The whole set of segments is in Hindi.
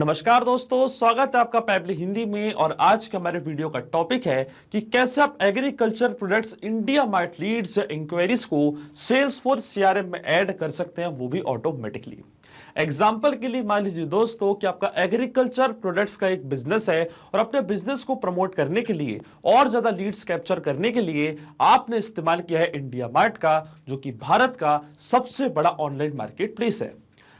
नमस्कार दोस्तों, स्वागत है आपका पैबली हिंदी में। और आज के हमारे वीडियो का टॉपिक है कि कैसे आप agriculture products IndiaMART leads या इंक्वायरीज को सेल्सफोर्स सीआरएम में ऐड कर सकते हैं, वो भी ऑटोमेटिकली। एग्जाम्पल के लिए मान लीजिए दोस्तों कि आपका एग्रीकल्चर प्रोडक्ट्स का एक बिजनेस है और अपने बिजनेस को प्रमोट करने के लिए और ज्यादा लीड्स कैप्चर करने के लिए आपने इस्तेमाल किया है इंडिया मार्ट का, जो कि भारत का सबसे बड़ा ऑनलाइन मार्केट प्लेस है।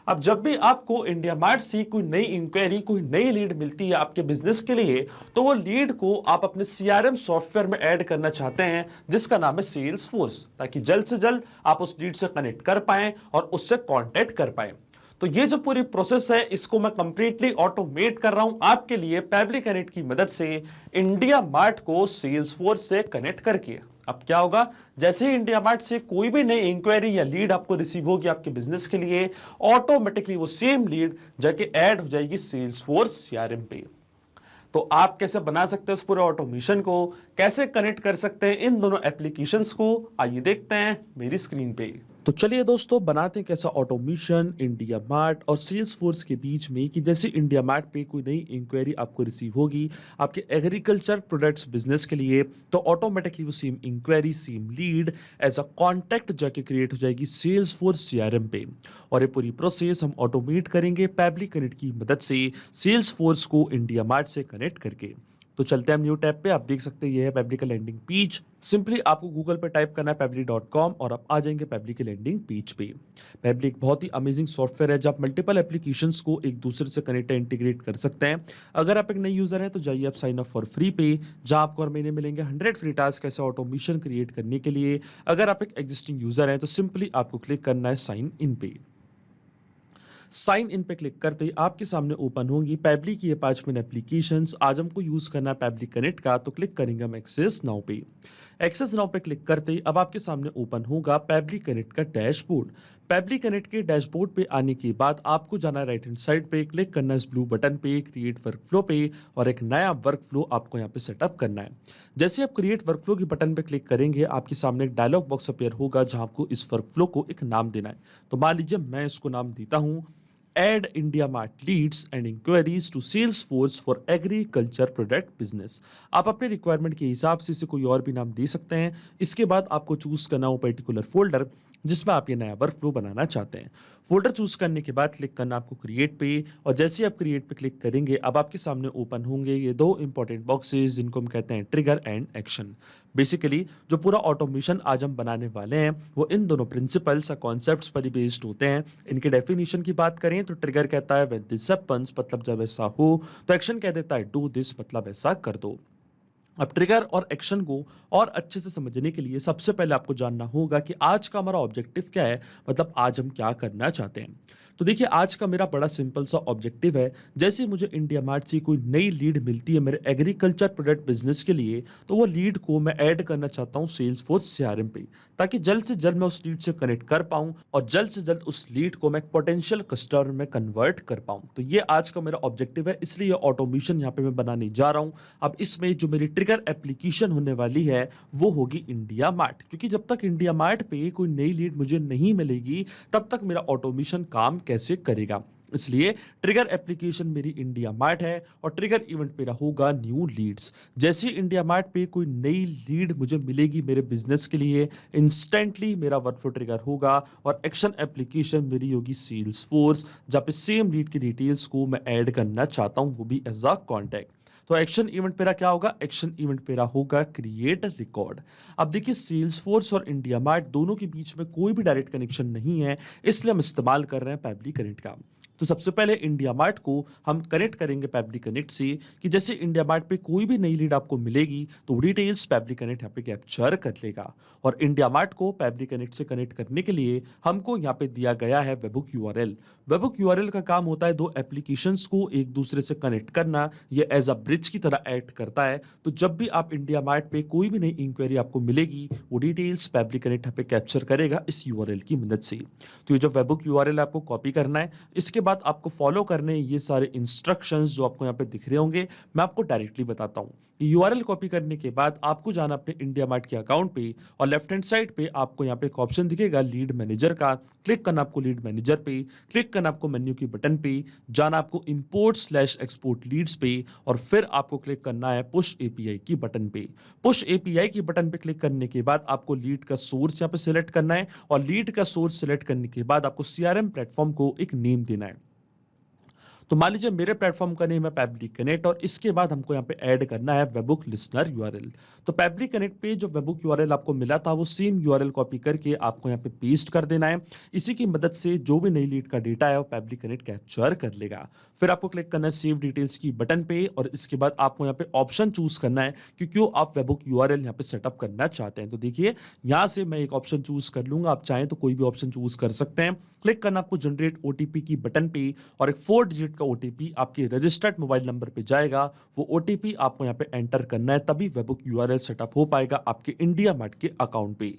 अब जब भी आपको इंडिया मार्ट से कोई नई इंक्वायरी, कोई नई लीड मिलती है आपके बिजनेस के लिए, तो वो लीड को आप अपने सीआरएम सॉफ्टवेयर में ऐड करना चाहते हैं, जिसका नाम है सेल्स फोर्स, ताकि जल्द से जल्द आप उस लीड से कनेक्ट कर पाएं और उससे कांटेक्ट कर पाएं। तो ये जो पूरी प्रोसेस है, इसको मैं कंप्लीटली ऑटोमेट कर रहा हूं आपके लिए पैबली कनेक्ट की मदद से, इंडिया मार्ट को सेल्स फोर्स से कनेक्ट करके। अब क्या होगा, जैसे ही इंडिया मार्ट से कोई भी नई इंक्वायरी या लीड आपको रिसीव होगी आपके बिजनेस के लिए, ऑटोमेटिकली वो सेम लीड जाके ऐड हो जाएगी सेल्स फोर्स सीआरएम पे। तो आप कैसे बना सकते हैं उस पूरे ऑटोमेशन को, कैसे कनेक्ट कर सकते हैं इन दोनों एप्लीकेशंस को, आइए देखते हैं मेरी स्क्रीन पे। तो चलिए दोस्तों, बनाते हैं कैसा ऑटोमेशन इंडिया मार्ट और सेल्स फोर्स के बीच में, कि जैसे इंडिया मार्ट पे कोई नई इंक्वायरी आपको रिसीव होगी आपके एग्रीकल्चर प्रोडक्ट्स बिजनेस के लिए, तो ऑटोमेटिकली वो same inquiry, same lead as a contact जाके क्रिएट हो जाएगी सेल्स फोर्स सीआरएम पे। और ये पूरी प्रोसेस हम ऑटोमेट करेंगे पैबली कनेक्ट की मदद से, सेल्स फोर्स को इंडिया मार्ट से कनेक्ट करके। तो चलते हैं हम न्यू टैब पे। आप देख सकते हैं ये है पैबली का लैंडिंग पेज। सिंपली आपको गूगल पे टाइप करना है पैबली.com और आप आ जाएंगे पैबली के लैंडिंग पेज पे। पैबली एक बहुत ही अमेजिंग सॉफ्टवेयर है जब मल्टीपल एप्लीकेशंस को एक दूसरे से कनेक्ट इंटीग्रेट कर सकते हैं। अगर आप एक नई यूजर हैं तो जाइए आप साइन अप फॉर फ्री पे, जहां आपको हर महीने मिलेंगे 100 फ्री टास्क ऐसे ऑटोमेशन क्रिएट करने के लिए। अगर आप एक एग्जिस्टिंग यूजर हैं तो सिंपली आपको क्लिक करना है साइन इन पे। साइन इन पे क्लिक करते ही आपके सामने ओपन होंगी पैबली की ये 5 मेन एप्लीकेशंस। आज हमको यूज करना है पैबली कनेक्ट का, तो क्लिक करेंगे हम एक्सेस नाउ पे। एक्सेस नाउ पे क्लिक करते ही अब आपके सामने ओपन होगा पैबली कनेक्ट का डैशबोर्ड। पैबली कनेक्ट के डैशबोर्ड पे आने के बाद आपको जाना है राइट हैंड साइड पे, क्लिक करना है इस ब्लू बटन पे, क्रिएट वर्कफ्लो पे, और एक नया वर्कफ्लो आपको यहाँ पे सेटअप करना है। जैसे आप क्रिएट वर्कफ्लो की बटन पे क्लिक करेंगे आपके सामने एक डायलॉग बॉक्स अपीयर होगा जहां आपको इस वर्कफ्लो को एक नाम देना है। तो मान लीजिए मैं इसको नाम देता हूँ Add India Mart leads and inquiries to Salesforce for Agriculture Product Business। आप अपने रिक्वायरमेंट के हिसाब से इसे कोई और भी नाम दे सकते हैं। इसके बाद आपको चूज करना हो पर्टिकुलर फोल्डर जिसमें आप ये नया वर्कफ्लो बनाना चाहते हैं। फोल्डर चूज करने के बाद क्लिक करना आपको क्रिएट पे, और जैसे ही आप क्रिएट पे क्लिक करेंगे अब आपके सामने ओपन होंगे ये दो इंपॉर्टेंट बॉक्सेस जिनको हम कहते हैं ट्रिगर एंड एक्शन। बेसिकली जो पूरा ऑटोमेशन आज हम बनाने वाले हैं वो इन दोनों प्रिंसिपल्स या कॉन्सेप्ट्स पर ही बेस्ड होते हैं। इनके डेफिनेशन की बात करें तो ट्रिगर कहता है व्हेन दिस हैपेंस, मतलब जब ऐसा हो, तो एक्शन कह देता है डू दिस, मतलब ऐसा कर दो। अब ट्रिगर और एक्शन को और अच्छे से समझने के लिए सबसे पहले आपको जानना होगा कि आज का हमारा ऑब्जेक्टिव क्या है, मतलब आज हम क्या करना चाहते हैं। तो देखिए आज का मेरा बड़ा सिंपल सा ऑब्जेक्टिव है, जैसे मुझे इंडिया मार्ट से कोई नई लीड मिलती है मेरे एग्रीकल्चर प्रोडक्ट बिजनेस के लिए, तो वो लीड को मैं ऐड करना चाहता हूँ सेल्स फोर्स सीआरएम पे, ताकि जल्द से जल्द मैं उस लीड से कनेक्ट कर पाऊँ और जल्द से जल्द उस लीड को मैं पोटेंशियल कस्टमर में कन्वर्ट कर पाऊँ। तो ये आज का मेरा ऑब्जेक्टिव है, इसलिए ऑटोमेशन यहाँ पे मैं बनाने जा रहा हूँ। अब इसमें जो मेरी ट्रिगर एप्लीकेशन होने वाली है वो होगी इंडिया मार्ट, क्योंकि जब तक इंडिया मार्ट पे कोई नई लीड मुझे नहीं मिलेगी तब तक मेरा ऑटोमेशन काम कैसे करेगा। इसलिए ट्रिगर एप्लीकेशन मेरी इंडिया मार्ट है और ट्रिगर इवेंट मेरा होगा न्यू लीड्स। जैसे ही इंडिया मार्ट पे कोई नई लीड मुझे मिलेगी मेरे बिजनेस के लिए, इंस्टेंटली मेरा वर्कफ्लो ट्रिगर होगा और एक्शन एप्लीकेशन मेरी होगी सेल्स फोर्स, जहाँ पे सेम लीड की डिटेल्स को मैं ऐड करना चाहता हूँ, वो भी एज अ कॉन्टैक्ट। तो एक्शन इवेंट मेरा क्या होगा, एक्शन इवेंट मेरा होगा क्रिएट रिकॉर्ड। अब देखिए सेल्स फोर्स और इंडिया मार्ट दोनों के बीच में कोई भी डायरेक्ट कनेक्शन नहीं है, इसलिए हम इस्तेमाल कर रहे हैं पैबली कनेक्ट का। तो सबसे पहले इंडिया मार्ट को हम कनेक्ट करेंगे पैबली कनेक्ट से, कि जैसे इंडिया मार्ट पे कोई भी नई लीड आपको मिलेगी तो डिटेल्स पैबली कनेक्ट यहाँ पे कैप्चर कर लेगा। और इंडिया मार्ट को पैबली कनेक्ट से कनेक्ट करने के लिए हमको यहाँ पे दिया गया है वेबहुक यूआरएल। वेबहुक यूआरएल का काम होता है दो एप्लीकेशंस को एक दूसरे से कनेक्ट करना, ये एज अ ब्रिज की तरह एक्ट करता है। तो जब भी आप इंडिया मार्ट पे कोई भी नई इंक्वायरी आपको मिलेगी वो डिटेल्स पैबली कनेक्ट यहाँ पे कैप्चर करेगा इस यूआरएल की मदद से। तो ये जो वेबहुक यूआरएल आपको कॉपी करना है, इसके बाद आपको फॉलो करने ये सारे इंस्ट्रक्शंस जो आपको यहाँ पे दिख रहे होंगे, मैं आपको डायरेक्टली बताता हूँ। यूआरएल कॉपी करने के बाद आपको जाना अपने इंडिया मार्ट के अकाउंट पे और लेफ्ट हैंड साइड पे आपको यहाँ पे एक ऑप्शन दिखेगा लीड मैनेजर का। क्लिक करना आपको लीड मैनेजर पे, क्लिक करना आपको मेन्यू की बटन पे, जाना आपको इंपोर्ट/एक्सपोर्ट लीड्स पे और फिर आपको क्लिक करना है पुश एपीआई की बटन पे। पुश एपीआई की बटन पे क्लिक करने के बाद आपको लीड का सोर्स यहाँ पे सिलेक्ट करना है और लीड का सोर्स सिलेक्ट करने के बाद आपको सीआरएम प्लेटफॉर्म को एक नेम देना है। तो मान लीजिए मेरे प्लेटफॉर्म का नेम है पैबली कनेक्ट और इसके बाद हमको यहाँ पे ऐड करना है वेबबुक लिसनर यूआरएल। तो पैबली कनेक्ट पे जो वेबबुक यूआरएल आपको मिला था वो सेम यूआरएल कॉपी करके आपको यहाँ पे पेस्ट कर देना है। इसी की मदद से जो भी नई लीड का डेटा है वो पैबली कनेक्ट कैप्चर कर लेगा। फिर आपको क्लिक करना है सेव डिटेल्स की बटन पे और इसके बाद आपको यहाँ पे ऑप्शन चूज करना है कि क्यों आप वेबबुक यूआरएल यहाँ पे सेटअप करना चाहते हैं। तो देखिए यहाँ से मैं एक ऑप्शन चूज कर लूंगा, आप चाहें तो कोई भी ऑप्शन चूज कर सकते हैं। क्लिक करना आपको जनरेट ओटीपी की बटन पे और एक 4 डिजिट का ओटीपी आपके रजिस्टर्ड मोबाइल नंबर पे जाएगा। वो ओटीपी आपको यहाँ पे एंटर करना है, तभी वेबबुक यूआरएल सेटअप हो पाएगा आपके इंडिया मार्ट के अकाउंट पे।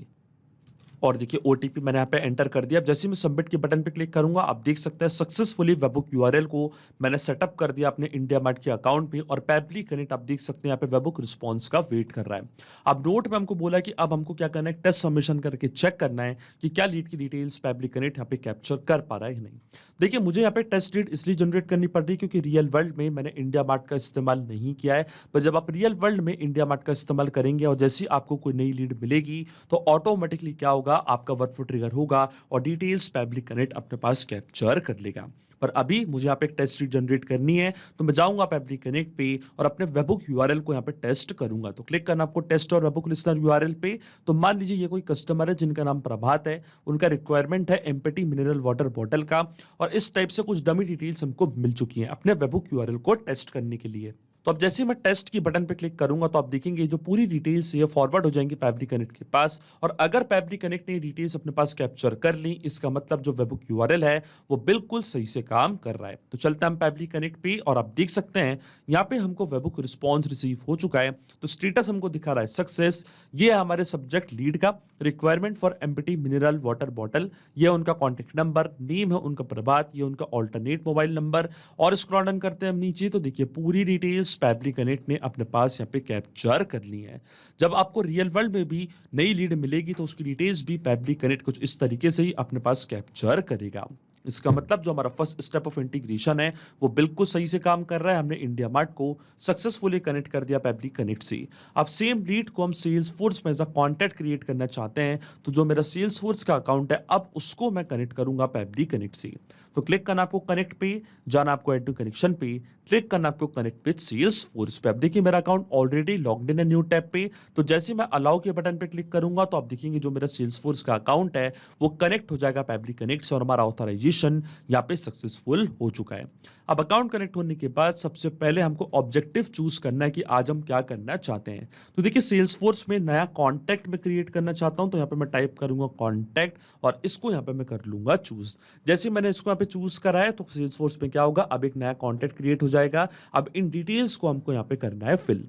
और देखिए ओटीपी मैंने यहाँ पे एंटर कर दिया। अब जैसे मैं सबमिट के बटन पे क्लिक करूंगा आप देख सकते हैं सक्सेसफुली वेबबुक यूआरएल को मैंने सेटअप कर दिया अपने इंडिया मार्ट के अकाउंट पे और पैबली कनेक्ट आप देख सकते हैं यहाँ पे वेबबुक रिस्पॉन्स का वेट कर रहा है। अब नोट में हमको बोला कि अब हमको क्या करना है, टेस्ट सबमिशन करके चेक करना है कि क्या लीड की डिटेल्स पैबली कनेक्ट यहाँ पे कैप्चर कर पा रहा है कि नहीं। देखिए मुझे यहाँ पे टेस्ट लीड इसलिए जनरेट करनी पड़ रही है क्योंकि रियल वर्ल्ड में मैंने इंडिया मार्ट का इस्तेमाल नहीं किया है। पर जब आप रियल वर्ल्ड में इंडिया मार्ट का इस्तेमाल करेंगे और जैसे ही आपको कोई नई लीड मिलेगी तो ऑटोमेटिकली क्या होगा, आपका वर्कफ्लो ट्रिगर होगा और डिटेल्स पैबली कनेक्ट अपने पास कैप्चर कर लेगा। पर अभी मुझे यहाँ पे एक टेस्ट लीड जनरेट करनी है तो मैं जाऊंगा पैबली कनेक्ट पे और अपने वेबबुक यूआरएल को यहाँ पे टेस्ट करूंगा। तो क्लिक करना आपको टेस्ट और वेबबुक लिसनर यूआरएल पे। तो मान लीजिए ये कोई कस्टमर है जिनका नाम प्रभात है, उनका रिक्वायरमेंट है एम्पटी मिनरल वाटर बॉटल का और इस टाइप से कुछ डमी डिटेल्स हमको मिल चुकी हैं अपने वेबबुक यूआरएल को टेस्ट करने के लिए। तो अब जैसे मैं टेस्ट की बटन पे क्लिक करूंगा तो आप देखेंगे जो पूरी डिटेल्स ये फॉरवर्ड हो जाएंगी पैबली कनेक्ट के पास और अगर पैबली कनेक्ट ने डिटेल्स अपने पास कैप्चर कर ली इसका मतलब जो वेबबुक यूआरएल है वो बिल्कुल सही से काम कर रहा है। तो चलते हैं हम पैबली कनेक्ट पे और आप देख सकते हैं यहाँ पे हमको वेबबुक रिस्पॉन्स रिसीव हो चुका है। तो स्टेटस हमको दिखा रहा है सक्सेस। ये है हमारे सब्जेक्ट लीड का, requirement for empty mineral water bottle, ये उनका कॉन्टेक्ट नंबर, नेम है उनका प्रभात, ये उनका ऑल्टरनेट मोबाइल नंबर। और स्क्रॉल डाउन करते हैं हम नीचे तो देखिए पूरी डिटेल्स पैबली कनेक्ट ने अपने पास यहाँ पे कैप्चर कर ली है। जब आपको रियल वर्ल्ड में भी नई लीड मिलेगी तो उसकी डिटेल्स भी पैबली कनेक्ट कुछ इस तरीके से ही अपने पास कैप्चर करेगा। इसका मतलब जो हमारा फर्स्ट स्टेप ऑफ इंटीग्रेशन है वो बिल्कुल सही से काम कर रहा है। हमने इंडिया मार्ट को सक्सेसफुली कनेक्ट कर दिया पैबली कनेक्ट से। अब सेम लीड को हम सेल्स फोर्स में एज अ कॉन्टैक्ट क्रिएट करना चाहते हैं तो जो मेरा सेल्स फोर्स का अकाउंट है अब उसको मैं कनेक्ट करूंगा पैबली कनेक्ट से। तो क्लिक करना आपको कनेक्ट पे, जाना आपको ऐड टू कनेक्शन पे, क्लिक करना आपको कनेक्ट विद सेल्स फोर्स पे। अब देखिए मेरा अकाउंट ऑलरेडी लॉग्ड इन है न्यू टैब पे। तो जैसे मैं अलाउ के बटन पे क्लिक करूंगा तो आप देखेंगे जो मेरा सेल्स फोर्स का अकाउंट है वो कनेक्ट हो जाएगा पैबली कनेक्ट से और हमारा ऑथराइजेशन यहाँ पे सक्सेसफुल हो चुका है। अब अकाउंट कनेक्ट होने के बाद सबसे पहले हमको ऑब्जेक्टिव चूज करना है कि आज हम क्या करना चाहते हैं। तो देखिए सेल्स फोर्स में नया कॉन्टैक्ट में क्रिएट करना चाहता हूं तो यहाँ पे मैं टाइप करूंगा कॉन्टैक्ट और इसको यहाँ पे मैं कर लूंगा चूज। जैसे मैंने इसको यहाँ पे चूज करा है तो सेल्स फोर्स में क्या होगा, अब एक नया कॉन्टैक्ट क्रिएट हो जाएगा। अब इन डिटेल्स को हमको यहाँ पे करना है फिल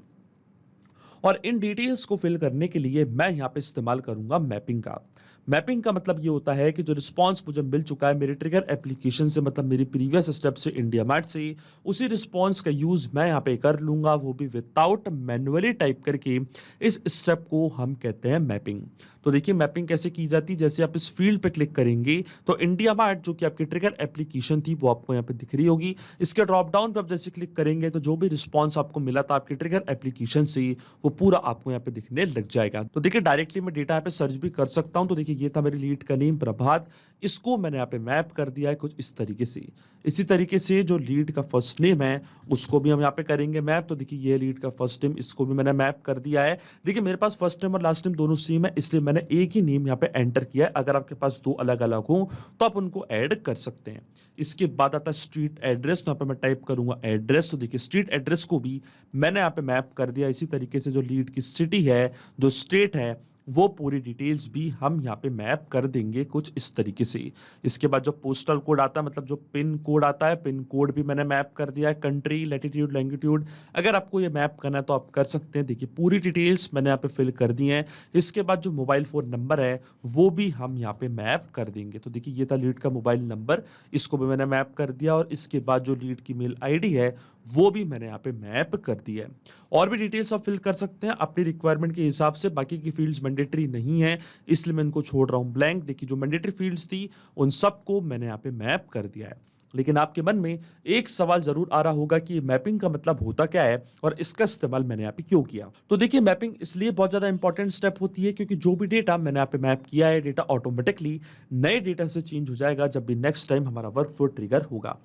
और इन डिटेल्स को फिल करने के लिए मैं यहाँ पे इस्तेमाल करूंगा मैपिंग का। मैपिंग का मतलब ये होता है कि जो रिस्पांस मुझे मिल चुका है मेरे ट्रिगर एप्लीकेशन से, मतलब मेरी प्रीवियस स्टेप से इंडिया मार्ट से, उसी रिस्पांस का यूज मैं यहाँ पे कर लूंगा, वो भी विदाउट मैन्युअली टाइप करके। इस स्टेप को हम कहते हैं मैपिंग। तो देखिए मैपिंग कैसे की जाती है, जैसे आप इस फील्ड पे क्लिक करेंगे तो इंडिया मार्ट जो कि आपकी ट्रिगर एप्लीकेशन थी वो आपको यहाँ पे दिख रही होगी। इसके ड्रॉप डाउन पे आप जैसे क्लिक करेंगे तो जो भी रिस्पांस आपको मिला था आपकी ट्रिगर एप्लीकेशन से वो पूरा आपको यहाँ पे दिखने लग जाएगा। तो देखिए डायरेक्टली मैं डेटा यहाँ पे सर्च भी कर सकता हूँ। तो देखिए ये था मेरी लीड का नेम प्रभात, इसको मैंने यहाँ पे मैप कर दिया है कुछ इस तरीके से। इसी तरीके से जो लीड का फर्स्ट नेम है उसको भी हम यहाँ पे करेंगे मैप। तो देखिए ये लीड का फर्स्ट नेम, इसको भी मैंने मैप कर दिया है। देखिए मेरे पास फर्स्ट नेम और लास्ट नेम दोनों सेम है इसलिए मैंने एक ही नेम यहाँ पे एंटर किया है। अगर आपके पास दो अलग अलग हो तो आप उनको ऐड कर सकते हैं। इसके बाद आता है स्ट्रीट एड्रेस, तो यहाँ पे मैं टाइप करूंगा एड्रेस। तो देखिए स्ट्रीट एड्रेस को भी मैंने यहाँ पे मैप कर दिया इसी तरीके से। जो लीड की सिटी है, जो स्टेट है, वो पूरी डिटेल्स भी हम यहाँ पे मैप कर देंगे कुछ इस तरीके से। इसके बाद जो पोस्टल कोड आता है, मतलब जो पिन कोड आता है, पिन कोड भी मैंने मैप कर दिया है, कंट्री, लैटिट्यूड, लैंगिट्यूड। अगर आपको ये मैप करना है तो आप कर सकते हैं। देखिए पूरी डिटेल्स मैंने यहाँ पे फिल कर दी हैं। इसके बाद जो मोबाइल फ़ोन नंबर है वो भी हम यहाँ पे मैप कर देंगे। तो देखिए ये था लीड का मोबाइल नंबर, इसको भी मैंने मैप कर दिया, और इसके बाद जो लीड की मेल आईडी है वो भी मैंने यहाँ पे मैप कर दी है। और भी डिटेल्स आप फिल कर सकते हैं अपनी रिक्वायरमेंट के हिसाब से। बाकी की फील्ड्स मैंडेटरी नहीं है, इसलिए मैं इनको छोड़ रहा हूँ ब्लैंक। देखिए जो मैंडेटरी फील्ड्स थी उन सबको मैंने यहाँ पे मैप कर दिया है। लेकिन आपके मन में एक सवाल जरूर आ रहा होगा कि मैपिंग का मतलब होता क्या है और इसका इस्तेमाल मैंने यहाँ पे क्यों किया। तो देखिए मैपिंग इसलिए बहुत ज्यादा इंपॉर्टेंट स्टेप होती है क्योंकि जो भी डेटा मैंने यहाँ पे मैप किया है, डेटा ऑटोमेटिकली नए डेटा से चेंज हो जाएगा जब भी नेक्स्ट टाइम हमारा वर्क फ्लो ट्रिगर होगा।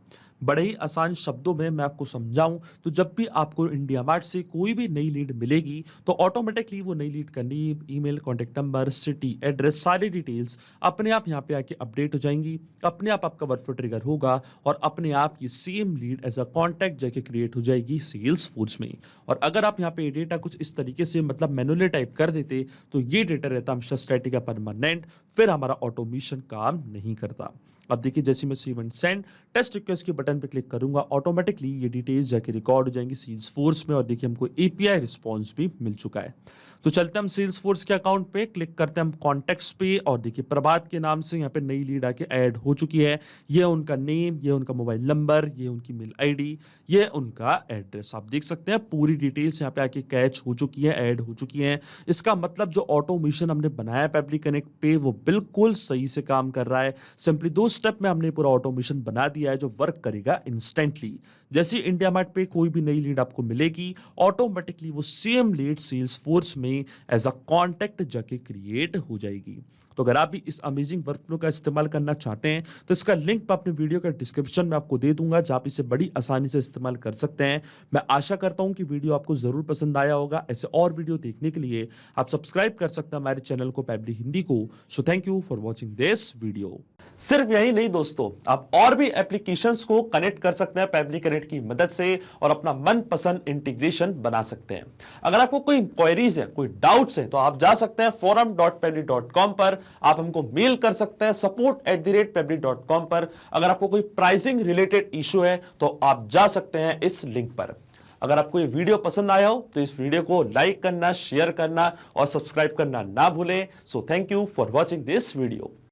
बड़े ही आसान शब्दों में मैं आपको समझाऊं तो जब भी आपको इंडिया मार्ट से कोई भी नई लीड मिलेगी तो ऑटोमेटिकली वो नई लीड का name, email, contact number, city, address, सारी डिटेल्स अपने आप यहाँ पे आके अपडेट हो जाएंगी। अपने आप आपका वर्कफ्लो ट्रिगर होगा और अपने आप ये same lead as a contact जाके क्रिएट हो जाएगी सेल्स फोर्स में। और अगर आप यहाँ पे डेटा कुछ इस तरीके से मतलब मैनुअली टाइप कर देते तो ये डेटा रहता हमेशा स्टैटिक या परमानेंट, फिर हमारा ऑटोमेशन काम नहीं करता। अब देखिए जैसे मैं save and send test request के बटन पे क्लिक करूंगा, ऑटोमेटिकली ये डिटेल्स जाके रिकॉर्ड हो जाएंगी सेल्स फोर्स में। और देखिए हमको एपीआई रिस्पांस भी मिल चुका है। तो चलते हम सेल्स फोर्स के अकाउंट पे, क्लिक करते हैं हम कॉन्टैक्ट्स पे, और देखिए प्रभात के नाम से यहाँ पे नई लीड आके ऐड हो चुकी है। ये उनका नेम, ये उनका मोबाइल नंबर, ये उनकी मेल आईडी, ये उनका एड्रेस। आप देख सकते हैं पूरी डिटेल्स यहाँ पे आके कैच हो चुकी है, ऐड हो चुकी है। इसका मतलब जो ऑटोमेशन हमने बनाया पेबली कनेक्ट पे वो बिल्कुल सही से काम कर रहा है। सिंपली 2 स्टेप में हमने पूरा ऑटोमेशन बना दिया है जो वर्क करेगा इंस्टेंटली। जैसे इंडिया मार्ट पे कोई भी नई लीड आपको मिलेगी, ऑटोमेटिकली वो सेम लीड सेल्स फोर्स में एज अ कॉन्टैक्ट जाके क्रिएट हो जाएगी। तो अगर आप भी इस अमेजिंग वर्कफ्लो का इस्तेमाल करना चाहते हैं तो इसका लिंक मैं अपने वीडियो के डिस्क्रिप्शन में आपको दे दूंगा, जहां आप इसे बड़ी आसानी से इस्तेमाल कर सकते हैं। मैं आशा करता हूं कि वीडियो आपको जरूर पसंद आया होगा। ऐसे और वीडियो देखने के लिए आप सब्सक्राइब कर सकते हैं हमारे चैनल को, पेबली हिंदी को। So thank you for watching this video. सिर्फ यही नहीं दोस्तों, आप और भी एप्लीकेशंस को कनेक्ट कर सकते हैं पेबली कनेक्ट की मदद से और अपना मनपसंद इंटीग्रेशन बना सकते हैं। अगर आपको कोई क्वेरीज है, कोई डाउट्स है, तो आप जा सकते हैं forum.pebly.com पर। आप हमको मेल कर सकते हैं support@pebly.com पर। अगर आपको कोई प्राइसिंग रिलेटेड इशू है तो आप जा सकते हैं इस लिंक पर। अगर आपको ये वीडियो पसंद आया हो तो इस वीडियो को लाइक करना, शेयर करना और सब्सक्राइब करना ना भूलें। So thank you for watching this video.